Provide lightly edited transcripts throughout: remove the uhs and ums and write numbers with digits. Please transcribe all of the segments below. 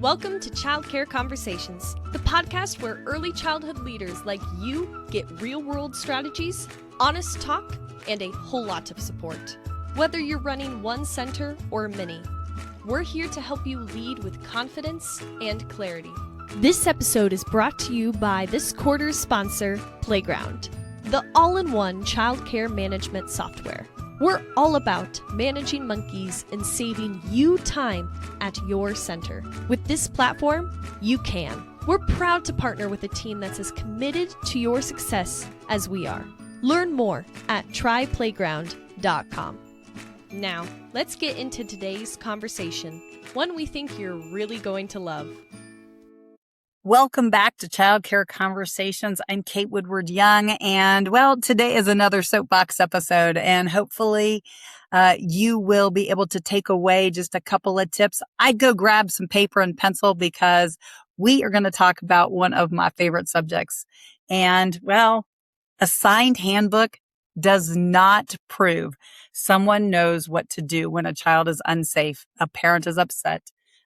Welcome to Childcare Conversations, the podcast where early childhood leaders like you get real-world strategies, honest talk, and a whole lot of support. Whether you're running one center or many, we're here to help you lead with confidence and clarity. This episode is brought to you by this quarter's sponsor, Playground, the all-in-one childcare management software. We're all about managing monkeys and saving you time at your center. With this platform, you can. We're proud to partner with a team that's as committed to your success as we are. Learn more at tryplayground.com. Now, let's get into today's conversation, one we think you're really going to love. Welcome back to Childcare Conversations. I'm Kate Woodward Young, and today is another soapbox episode, and hopefully you will be able to take away just a couple of tips. I'd go grab some paper and pencil because we are going to talk about one of my favorite subjects. And a signed handbook does not prove someone knows what to do when a child is unsafe, a parent is upset,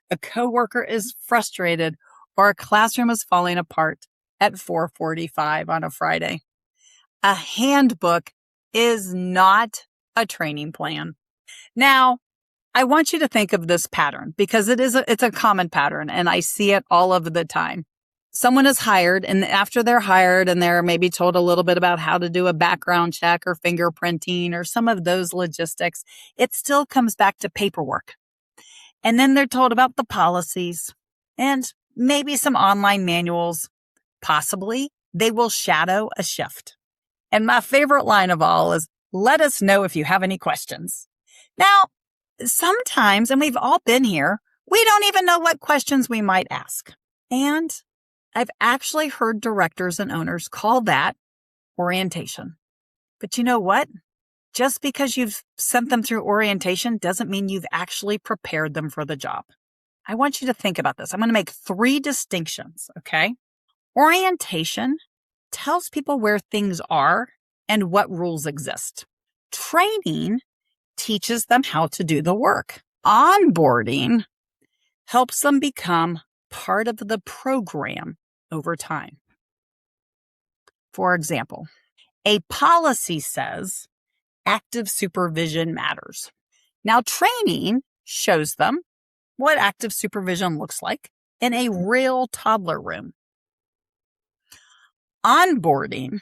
a coworker is frustrated, or a classroom is falling apart at 4:45 on a Friday. A handbook is not a training plan. Now, I want you to think of this pattern because it's a common pattern and I see it all of the time. Someone is hired, and after they're hired and they're maybe told a little bit about how to do a background check or fingerprinting or some of those logistics, it still comes back to paperwork. And then they're told about the policies and maybe some online manuals. Possibly they will shadow a shift. And my favorite line of all is, let us know if you have any questions. Now, sometimes, and we've all been here, we don't even know what questions we might ask. And I've actually heard directors and owners call that orientation. But you know what? Just because you've sent them through orientation doesn't mean you've actually prepared them for the job. I want you to think about this. I'm going to make 3 distinctions, okay? Orientation tells people where things are and what rules exist. Training teaches them how to do the work. Onboarding helps them become part of the program over time. For example, a policy says active supervision matters. Now, training shows them what active supervision looks like in a real toddler room. Onboarding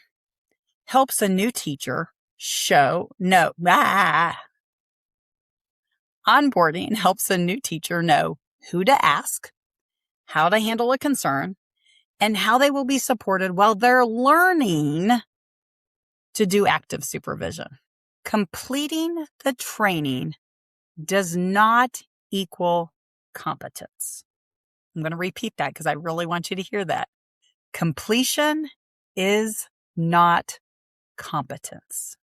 helps a new teacher Onboarding helps a new teacher know who to ask, how to handle a concern, and how they will be supported while they're learning to do active supervision. Completing the training does not equal competence. I'm going to repeat that because I really want you to hear that. Completion is not competence.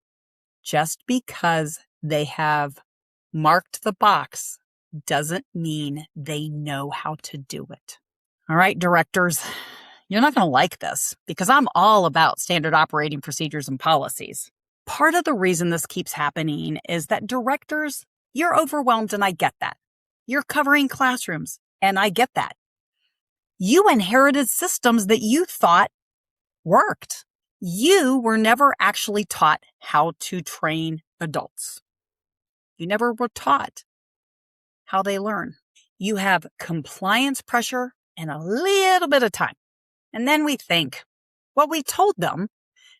Just because they have marked the box doesn't mean they know how to do it. All right, directors, you're not going to like this because I'm all about standard operating procedures and policies. Part of the reason this keeps happening is that directors, you're overwhelmed, and I get that. You're covering classrooms, and I get that. You inherited systems that you thought worked. You were never actually taught how to train adults. You never were taught how they learn. You have compliance pressure and a little bit of time. And then we think, well, we told them,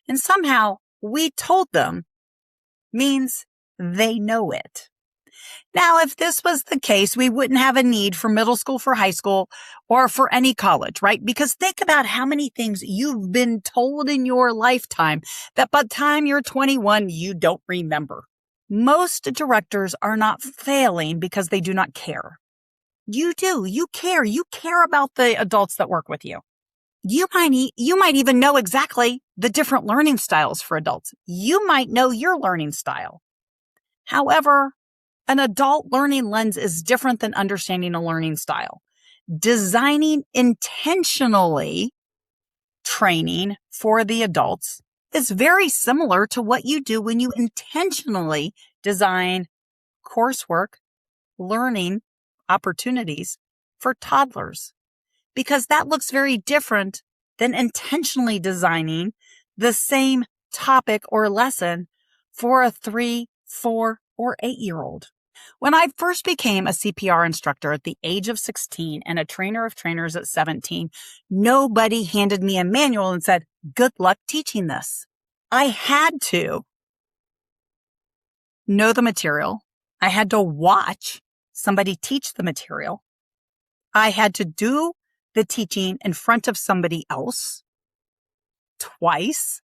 and somehow we told them means they know it. Now, if this was the case, we wouldn't have a need for middle school, for high school, or for any college, right? Because think about how many things you've been told in your lifetime that by the time you're 21, you don't remember. Most directors are not failing because they do not care. You do. You care. You care about the adults that work with you. You might even know exactly the different learning styles for adults. You might know your learning style. However, an adult learning lens is different than understanding a learning style. Designing intentionally training for the adults is very similar to what you do when you intentionally design coursework, learning opportunities for toddlers, because that looks very different than intentionally designing the same topic or lesson for a 3, 4, or 8-year-old. When I first became a CPR instructor at the age of 16 and a trainer of trainers at 17, nobody handed me a manual and said, "Good luck teaching this." I had to know the material. I had to watch somebody teach the material. I had to do the teaching in front of somebody else twice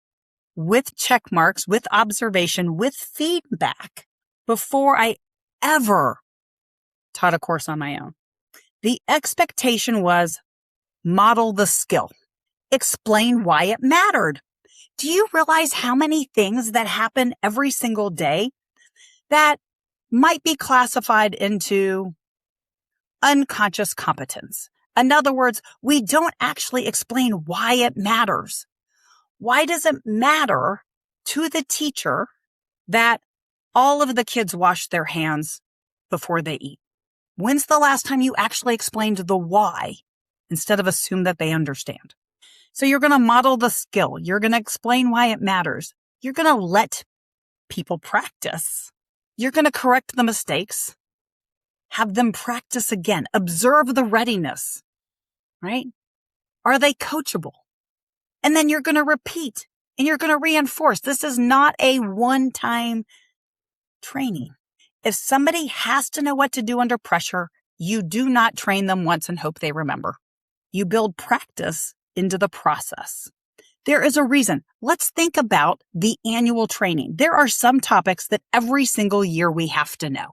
with check marks, with observation, with feedback before I ever taught a course on my own. The expectation was model the skill, explain why it mattered. Do you realize how many things that happen every single day that might be classified into unconscious competence? In other words, we don't actually explain why it matters. Why does it matter to the teacher that all of the kids wash their hands before they eat? When's the last time you actually explained the why instead of assume that they understand? So you're going to model the skill. You're going to explain why it matters. You're going to let people practice. You're going to correct the mistakes. Have them practice again. Observe the readiness, right? Are they coachable? And then you're going to repeat and you're going to reinforce. This is not a one-time training. If somebody has to know what to do under pressure, you do not train them once and hope they remember. You build practice into the process. There is a reason. Let's think about the annual training. There are some topics that every single year we have to know.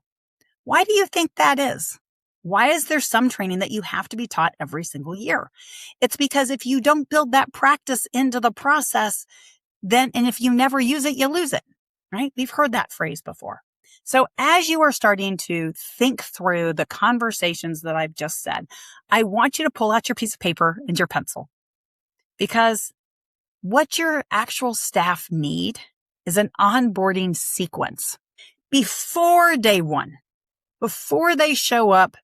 Why do you think that is? Why is there some training that you have to be taught every single year? It's because if you don't build that practice into the process, and if you never use it, you lose it, right? We've heard that phrase before. So as you are starting to think through the conversations that I've just said, I want you to pull out your piece of paper and your pencil, because what your actual staff need is an onboarding sequence before day one, before they show up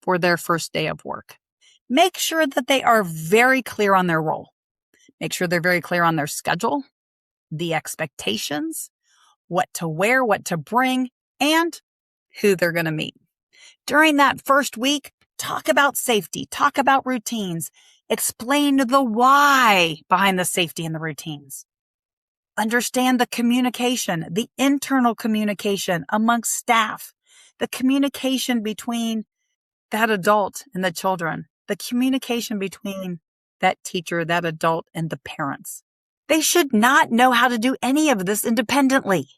for their first day of work. Make sure that they are very clear on their role. Make sure they're very clear on their schedule, the expectations, what to wear, what to bring, and who they're going to meet. During that first week, talk about safety, talk about routines, explain the why behind the safety and the routines. Understand the communication, the internal communication amongst staff, the communication between that adult and the children, the communication between that teacher, that adult, and the parents. They should not know how to do any of this independently.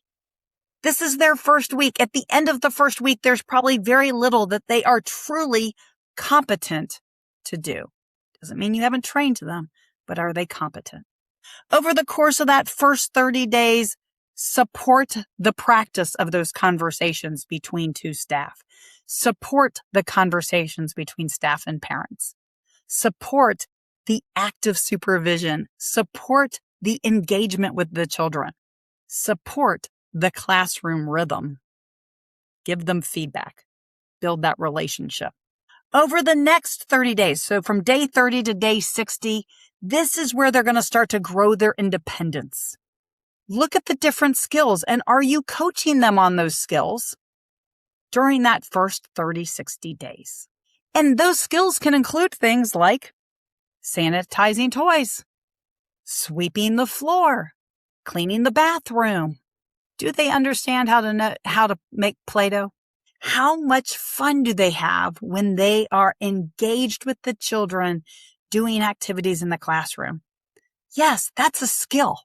This is their first week. At the end of the first week, there's probably very little that they are truly competent to do. Doesn't mean you haven't trained them, but are they competent? Over the course of that first 30 days, support the practice of those conversations between two staff. Support the conversations between staff and parents. Support the active supervision. Support the engagement with the children. Support the classroom rhythm. Give them feedback. Build that relationship. Over the next 30 days, so from day 30 to day 60, this is where they're going to start to grow their independence. Look at the different skills, and are you coaching them on those skills during that first 30, 60 days? And those skills can include things like sanitizing toys, sweeping the floor, cleaning the bathroom. Do they understand how to make Play-Doh? How much fun do they have when they are engaged with the children doing activities in the classroom? Yes, that's a skill.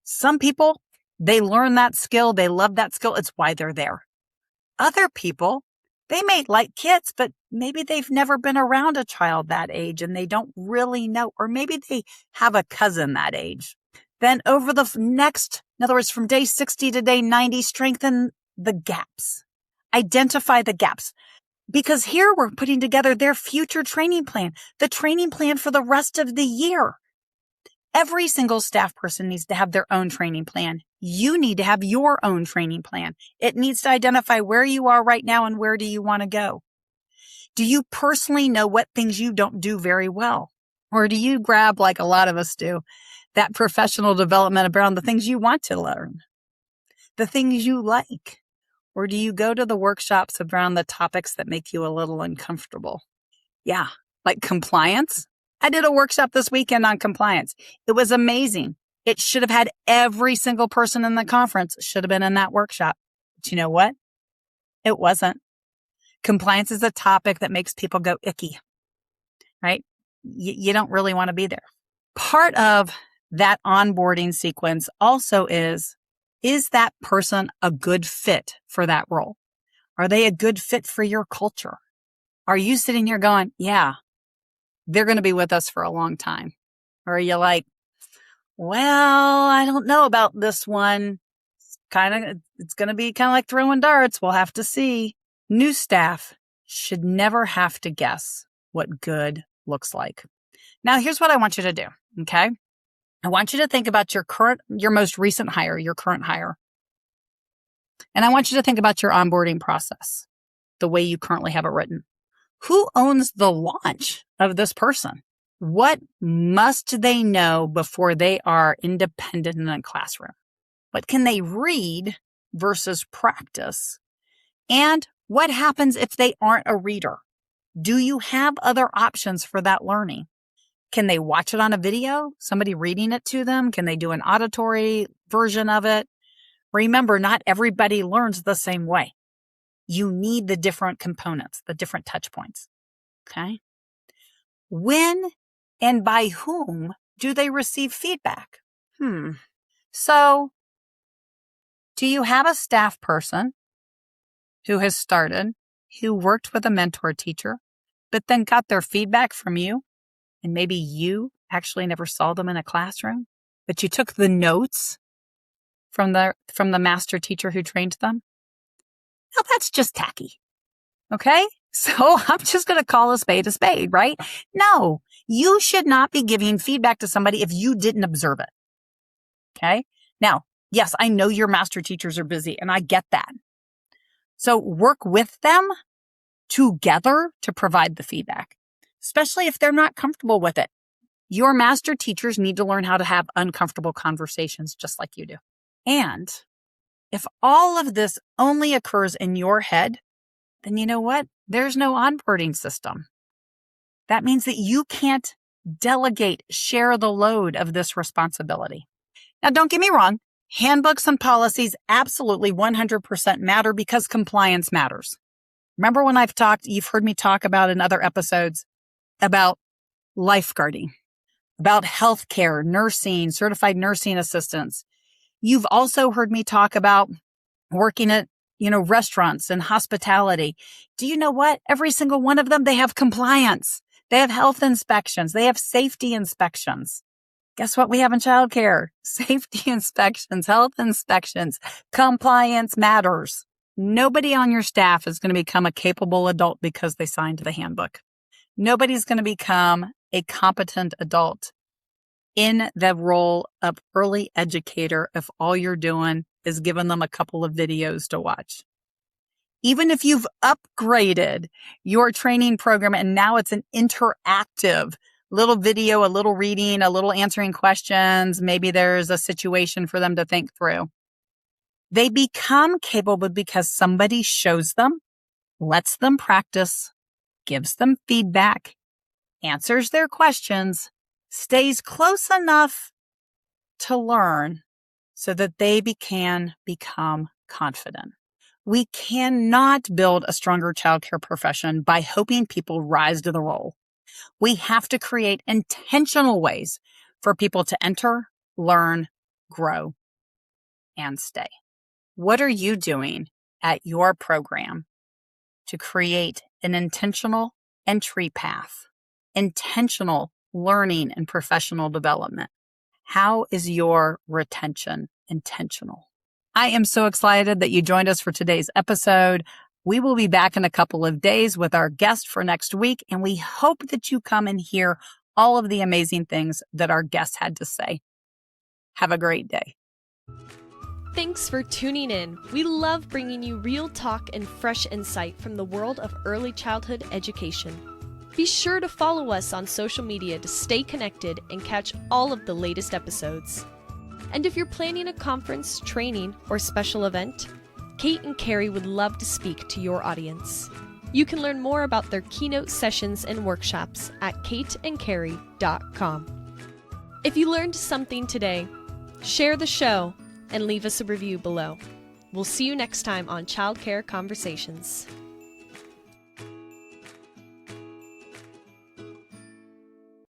Some people, they learn that skill. They love that skill. It's why they're there. Other people, they may like kids, but maybe they've never been around a child that age and they don't really know, or maybe they have a cousin that age. Then over the next, in other words, from day 60 to day 90, strengthen the gaps. Identify the gaps. Because here we're putting together their future training plan, the training plan for the rest of the year. Every single staff person needs to have their own training plan. You need to have your own training plan. It needs to identify where you are right now and where do you want to go. Do you personally know what things you don't do very well? Or do you grab, like a lot of us do, that professional development around the things you want to learn, the things you like? Or do you go to the workshops around the topics that make you a little uncomfortable? Yeah, like compliance. I did a workshop this weekend on compliance. It was amazing. It should have had every single person in the conference should have been in that workshop. But you know what? It wasn't. Compliance is a topic that makes people go icky, right? You don't really want to be there. Part of that onboarding sequence also is that person a good fit for that role? Are they a good fit for your culture? Are you sitting here going, yeah, they're going to be with us for a long time? Or are you like, well, I don't know about this one. It's going to be kind of like throwing darts. We'll have to see. New staff should never have to guess what good looks like. Now, here's what I want you to do. Okay. I want you to think about your most recent hire, your current hire. And I want you to think about your onboarding process, the way you currently have it written. Who owns the launch of this person? What must they know before they are independent in a classroom? What can they read versus practice? And what happens if they aren't a reader? Do you have other options for that learning? Can they watch it on a video? Somebody reading it to them? Can they do an auditory version of it? Remember, not everybody learns the same way. You need the different components, the different touch points. Okay. When and by whom do they receive feedback? So, do you have a staff person who has started, who worked with a mentor teacher, but then got their feedback from you? And maybe you actually never saw them in a classroom, but you took the notes from the master teacher who trained them? Now that's just tacky. Okay? So I'm just going to call a spade, right? No, you should not be giving feedback to somebody if you didn't observe it. Okay? Now, yes, I know your master teachers are busy and I get that. So work with them together to provide the feedback, especially if they're not comfortable with it. Your master teachers need to learn how to have uncomfortable conversations just like you do. And if all of this only occurs in your head, then you know what? There's no onboarding system. That means that you can't delegate, share the load of this responsibility. Now, don't get me wrong. Handbooks and policies absolutely 100% matter because compliance matters. Remember when you've heard me talk about in other episodes about lifeguarding, about healthcare, nursing, certified nursing assistants. You've also heard me talk about working at, restaurants and hospitality. Do you know what? Every single one of them, they have compliance. They have health inspections. They have safety inspections. Guess what we have in childcare? Safety inspections, health inspections. Compliance matters. Nobody on your staff is going to become a capable adult because they signed the handbook. Nobody's going to become a competent adult in the role of early educator if all you're doing is giving them a couple of videos to watch. Even if you've upgraded your training program and now it's an interactive little video, a little reading, a little answering questions, maybe there's a situation for them to think through. They become capable because somebody shows them, lets them practice, gives them feedback, answers their questions, stays close enough to learn so that they can become confident. We cannot build a stronger childcare profession by hoping people rise to the role. We have to create intentional ways for people to enter, learn, grow, and stay. What are you doing at your program to create an intentional entry path, intentional learning and professional development? How is your retention intentional? I am so excited that you joined us for today's episode. We will be back in a couple of days with our guest for next week, and we hope that you come and hear all of the amazing things that our guest had to say. Have a great day. Thanks for tuning in. We love bringing you real talk and fresh insight from the world of early childhood education. Be sure to follow us on social media to stay connected and catch all of the latest episodes. And if you're planning a conference, training, or special event, Kate and Carrie would love to speak to your audience. You can learn more about their keynote sessions and workshops at kateandcarrie.com. If you learned something today, share the show and leave us a review below. We'll see you next time on Childcare Conversations.